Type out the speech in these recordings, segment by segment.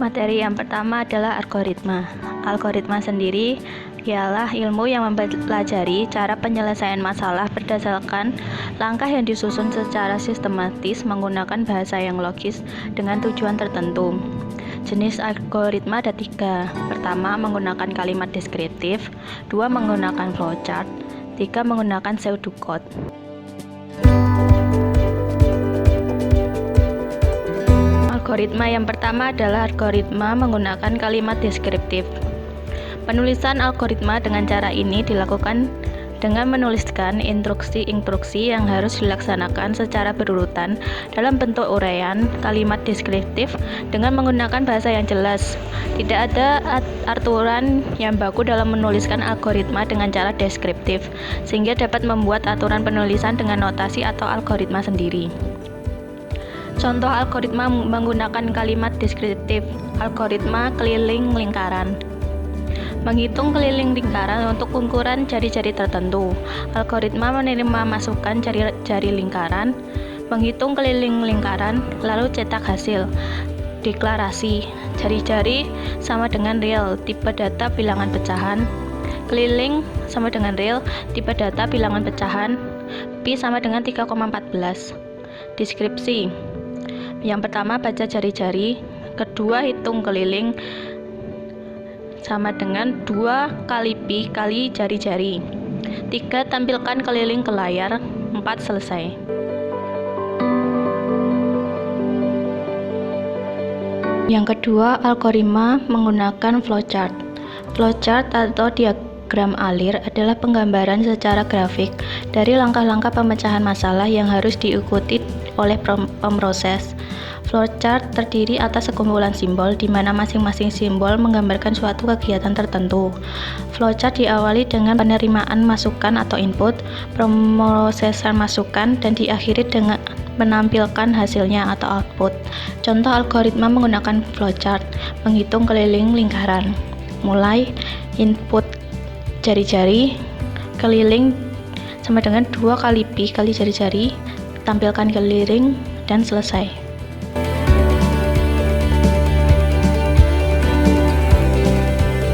Materi yang pertama adalah algoritma. Algoritma sendiri ialah ilmu yang mempelajari cara penyelesaian masalah berdasarkan langkah yang disusun secara sistematis menggunakan bahasa yang logis dengan tujuan tertentu. Jenis algoritma ada 3. Pertama, menggunakan kalimat deskriptif. 2. Menggunakan flowchart. 3. Menggunakan pseudocode. Algoritma yang pertama adalah algoritma menggunakan kalimat deskriptif. Penulisan algoritma dengan cara ini dilakukan dengan menuliskan instruksi-instruksi yang harus dilaksanakan secara berurutan dalam bentuk uraian kalimat deskriptif dengan menggunakan bahasa yang jelas. Tidak ada aturan yang baku dalam menuliskan algoritma dengan cara deskriptif, sehingga dapat membuat aturan penulisan dengan notasi atau algoritma sendiri. Contoh algoritma menggunakan kalimat deskriptif. Algoritma keliling lingkaran. Menghitung keliling lingkaran untuk ukuran jari-jari tertentu. Algoritma menerima masukan jari-jari lingkaran, menghitung keliling lingkaran, lalu cetak hasil. Deklarasi. Jari-jari sama dengan real, tipe data bilangan pecahan. Keliling sama dengan real, tipe data bilangan pecahan. Pi sama dengan 3,14. Deskripsi. Yang pertama baca jari-jari, kedua hitung keliling sama dengan 2 kali pi kali jari-jari. 3. Tampilkan keliling ke layar. 4. Selesai. Yang kedua, algoritma menggunakan flowchart. Flowchart atau diagram alir adalah penggambaran secara grafik dari langkah-langkah pemecahan masalah yang harus diikuti oleh pemroses. Flowchart terdiri atas sekumpulan simbol di mana masing-masing simbol menggambarkan suatu kegiatan tertentu. Flowchart diawali dengan penerimaan masukan atau input, pemrosesan masukan, dan diakhiri dengan menampilkan hasilnya atau output. Contoh algoritma menggunakan flowchart: menghitung keliling lingkaran. Mulai input jari-jari, keliling sama dengan 2 kali pi kali jari-jari, tampilkan keliling, dan selesai.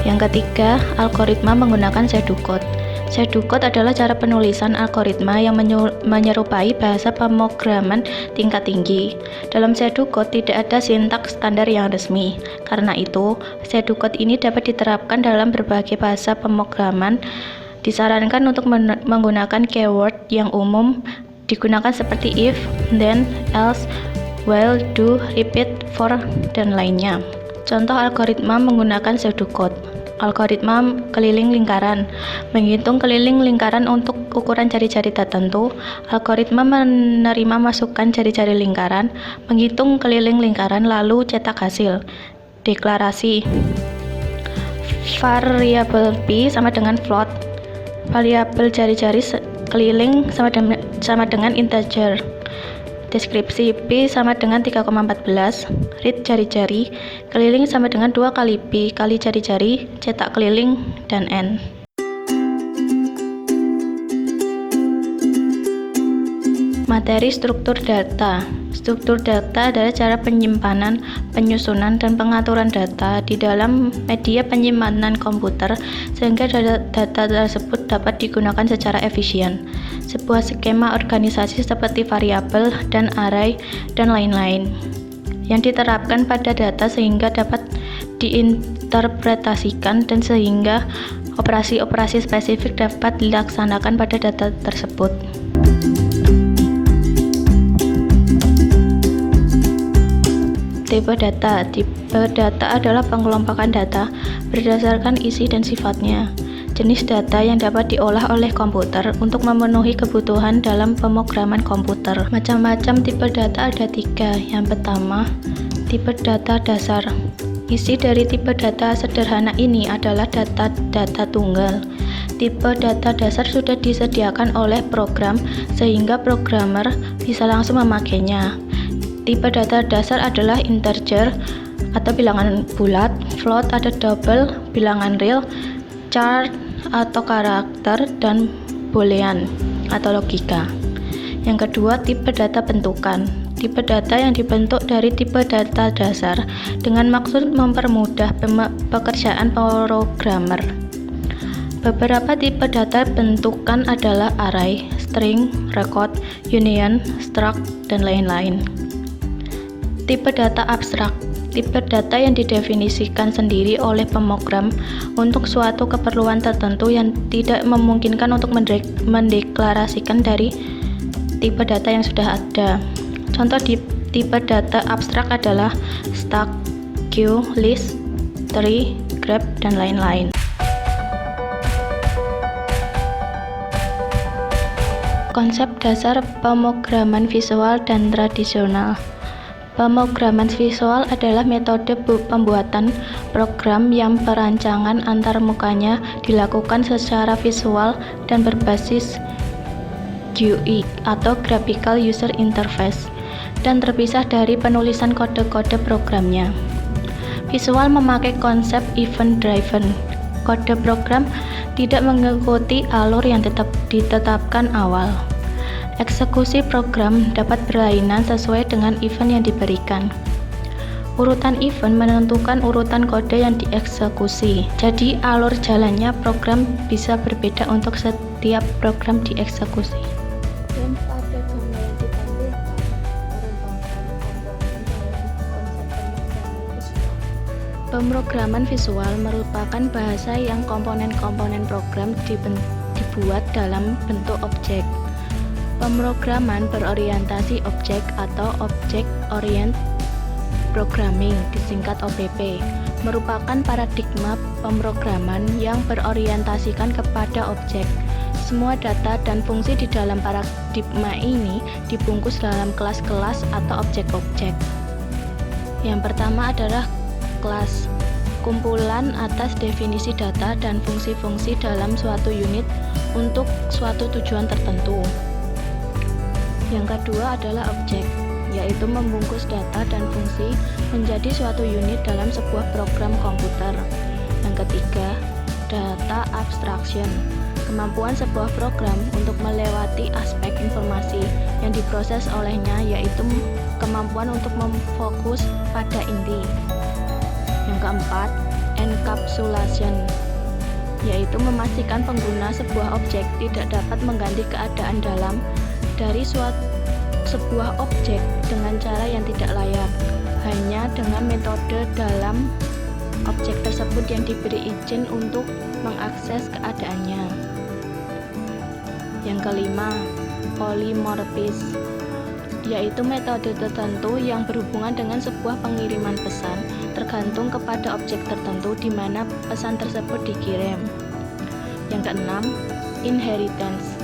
Yang ketiga, algoritma menggunakan pseudocode. Pseudocode adalah cara penulisan algoritma yang menyerupai bahasa pemrograman tingkat tinggi. Dalam pseudocode tidak ada sintaks standar yang resmi. Karena itu, pseudocode ini dapat diterapkan dalam berbagai bahasa pemrograman. Disarankan untuk menggunakan keyword yang umum digunakan seperti if, then, else, while, do, repeat, for, dan lainnya. Contoh algoritma menggunakan pseudocode. Algoritma keliling lingkaran. Menghitung keliling lingkaran untuk ukuran jari-jari tertentu. Algoritma menerima masukan jari-jari lingkaran, menghitung keliling lingkaran, lalu cetak hasil. Deklarasi. Variabel pi sama dengan float. Variabel jari-jari keliling sama dengan integer. Deskripsi. Pi sama dengan 3,14. Read jari-jari. Keliling sama dengan 2 kali pi kali jari-jari, cetak keliling, dan n. Materi struktur data. Struktur data adalah cara penyimpanan, penyusunan, dan pengaturan data di dalam media penyimpanan komputer sehingga data tersebut dapat digunakan secara efisien. Sebuah skema organisasi seperti variabel dan array dan lain-lain yang diterapkan pada data sehingga dapat diinterpretasikan dan sehingga operasi-operasi spesifik dapat dilaksanakan pada data tersebut. Tipe data. Tipe data adalah pengelompokan data berdasarkan isi dan sifatnya. Jenis data yang dapat diolah oleh komputer untuk memenuhi kebutuhan dalam pemrograman komputer. Macam-macam tipe data ada 3. Yang pertama, tipe data dasar. Isi dari tipe data sederhana ini adalah data tunggal. Tipe data dasar sudah disediakan oleh program sehingga programmer bisa langsung memakainya. Tipe data dasar adalah integer atau bilangan bulat, float atau double, bilangan real, chart atau karakter, dan boolean atau logika. Yang kedua, tipe data bentukan. tipe data yang dibentuk dari tipe data dasar dengan maksud mempermudah pekerjaan programmer. Beberapa tipe data bentukan adalah array, string, record, union, struct, dan lain-lain. Tipe data abstrak, tipe data yang didefinisikan sendiri oleh pemrogram untuk suatu keperluan tertentu yang tidak memungkinkan untuk mendeklarasikan dari tipe data yang sudah ada. Contoh di tipe data abstrak adalah stack, queue, list, tree, graph, dan lain-lain. Konsep dasar pemrograman visual dan tradisional. Pemrograman visual adalah metode pembuatan program yang perancangan antarmukanya dilakukan secara visual dan berbasis GUI atau Graphical User Interface dan terpisah dari penulisan kode-kode programnya. Visual memakai konsep event driven. Kode program tidak mengikuti alur yang ditetapkan awal. Eksekusi program dapat berlainan sesuai dengan event yang diberikan. Urutan event menentukan urutan kode yang dieksekusi. Jadi alur jalannya program bisa berbeda untuk setiap program dieksekusi. Pemrograman visual merupakan bahasa yang komponen-komponen program dibuat dalam bentuk objek. Pemrograman berorientasi objek atau Object Oriented Programming, disingkat OOP, merupakan paradigma pemrograman yang berorientasikan kepada objek. Semua data dan fungsi di dalam paradigma ini dibungkus dalam kelas-kelas atau objek-objek. Yang pertama adalah kelas, kumpulan atas definisi data dan fungsi-fungsi dalam suatu unit untuk suatu tujuan tertentu. Yang kedua adalah objek, yaitu membungkus data dan fungsi menjadi suatu unit dalam sebuah program komputer. Yang ketiga, data abstraction, kemampuan sebuah program untuk melewati aspek informasi yang diproses olehnya, yaitu kemampuan untuk memfokus pada inti. Yang keempat, encapsulation, yaitu memastikan pengguna sebuah objek tidak dapat mengganti keadaan dalam dari sebuah objek dengan cara yang tidak layak, hanya dengan metode dalam objek tersebut yang diberi izin untuk mengakses keadaannya. Yang kelima, polymorphism, yaitu metode tertentu yang berhubungan dengan sebuah pengiriman pesan tergantung kepada objek tertentu di mana pesan tersebut dikirim. Yang keenam, inheritance,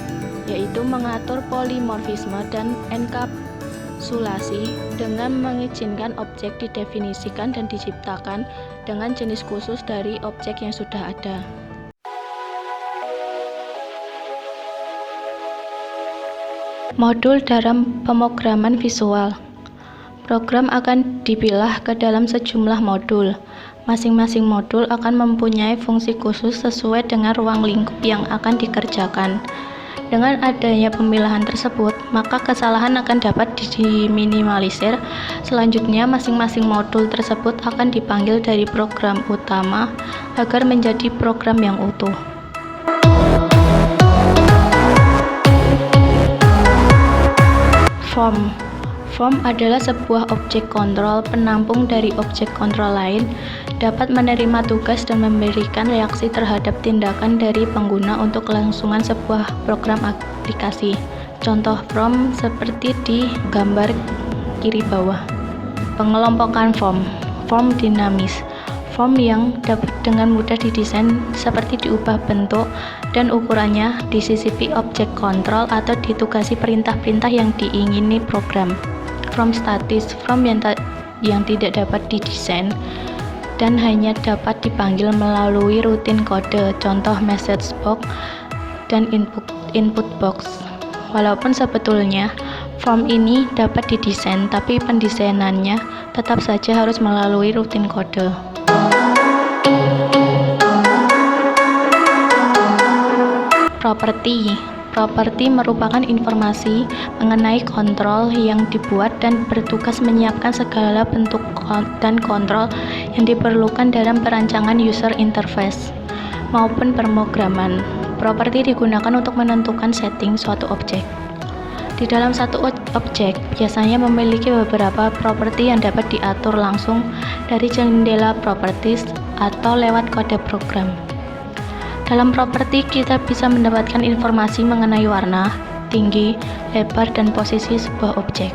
yaitu mengatur polimorfisme dan enkapsulasi dengan mengizinkan objek didefinisikan dan diciptakan dengan jenis khusus dari objek yang sudah ada. Modul dalam pemrograman visual. Program akan dipilah ke dalam sejumlah modul. Masing-masing modul akan mempunyai fungsi khusus sesuai dengan ruang lingkup yang akan dikerjakan. Dengan adanya pemilahan tersebut, maka kesalahan akan dapat diminimalisir. Selanjutnya, masing-masing modul tersebut akan dipanggil dari program utama agar menjadi program yang utuh. Form adalah sebuah objek kontrol penampung dari objek kontrol lain, dapat menerima tugas dan memberikan reaksi terhadap tindakan dari pengguna untuk kelangsungan sebuah program aplikasi. Contoh form seperti di gambar kiri bawah. Pengelompokan form dinamis, form yang dapat dengan mudah didesain seperti diubah bentuk dan ukurannya, disisipi objek kontrol atau ditugasi perintah-perintah yang diingini program. Form statis, form yang tidak dapat didesain dan hanya dapat dipanggil melalui rutin kode, contoh message box dan input box. Walaupun sebetulnya form ini dapat didesain, tapi pendesainannya tetap saja harus melalui rutin kode. Properti. Properti merupakan informasi mengenai kontrol yang dibuat dan bertugas menyiapkan segala bentuk dan kontrol yang diperlukan dalam perancangan user interface maupun pemrograman. Properti digunakan untuk menentukan setting suatu objek. Di dalam satu objek biasanya memiliki beberapa properti yang dapat diatur langsung dari jendela properties atau lewat kode program. Dalam properti kita bisa mendapatkan informasi mengenai warna, tinggi, lebar, dan posisi sebuah objek.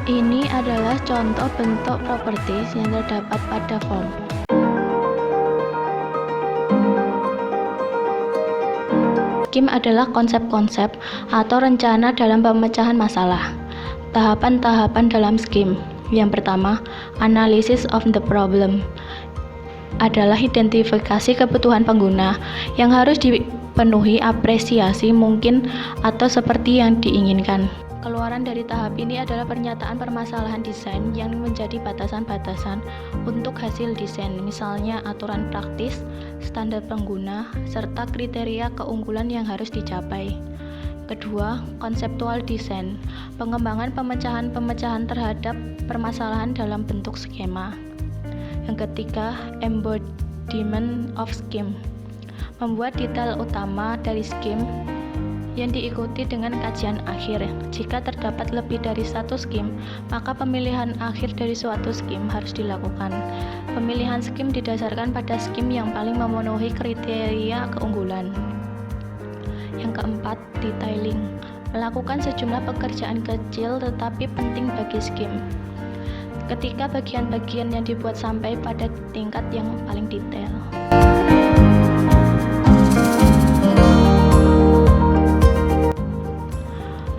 Ini adalah contoh bentuk properties yang terdapat pada form. Scheme adalah konsep-konsep atau rencana dalam pemecahan masalah. Tahapan-tahapan dalam scheme. Yang pertama, analysis of the problem adalah identifikasi kebutuhan pengguna yang harus dipenuhi, apresiasi mungkin atau seperti yang diinginkan. Keluaran dari tahap ini adalah pernyataan permasalahan desain yang menjadi batasan-batasan untuk hasil desain, misalnya aturan praktis, standar pengguna, serta kriteria keunggulan yang harus dicapai. Kedua, konseptual desain, pengembangan pemecahan-pemecahan terhadap permasalahan dalam bentuk skema. Yang ketiga, embodiment of scheme, membuat detail utama dari scheme yang diikuti dengan kajian akhir. Jika terdapat lebih dari satu scheme, maka pemilihan akhir dari suatu scheme harus dilakukan. Pemilihan scheme didasarkan pada scheme yang paling memenuhi kriteria keunggulan. Yang keempat, detailing, melakukan sejumlah pekerjaan kecil tetapi penting bagi scheme. Ketika bagian-bagian yang dibuat sampai pada tingkat yang paling detail.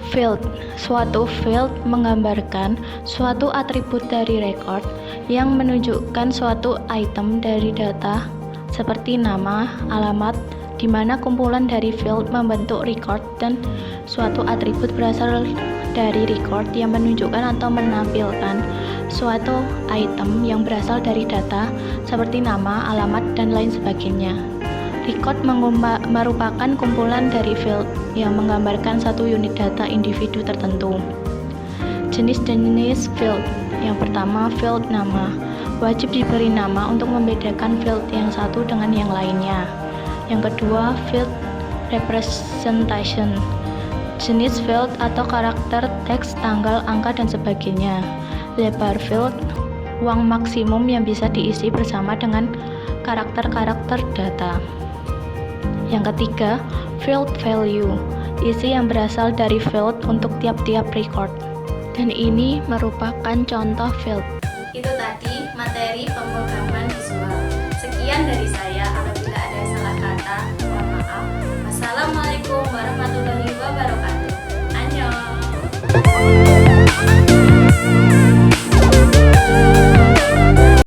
Field. Suatu field menggambarkan suatu atribut dari record yang menunjukkan suatu item dari data seperti nama, alamat, di mana kumpulan dari field membentuk record dan suatu atribut berasal dari record yang menunjukkan atau menampilkan suatu item yang berasal dari data seperti nama, alamat, dan lain sebagainya. Record merupakan kumpulan dari field yang menggambarkan satu unit data individu tertentu. Jenis-jenis field. Yang pertama, field nama. Wajib diberi nama untuk membedakan field yang satu dengan yang lainnya. Yang kedua, field representation. Jenis field atau karakter, teks, tanggal, angka, dan sebagainya. Lebar field, ruang maksimum yang bisa diisi bersama dengan karakter-karakter data. Yang ketiga, field value, isi yang berasal dari field untuk tiap-tiap record. Dan ini merupakan contoh field. Itu tadi materi pemrograman visual.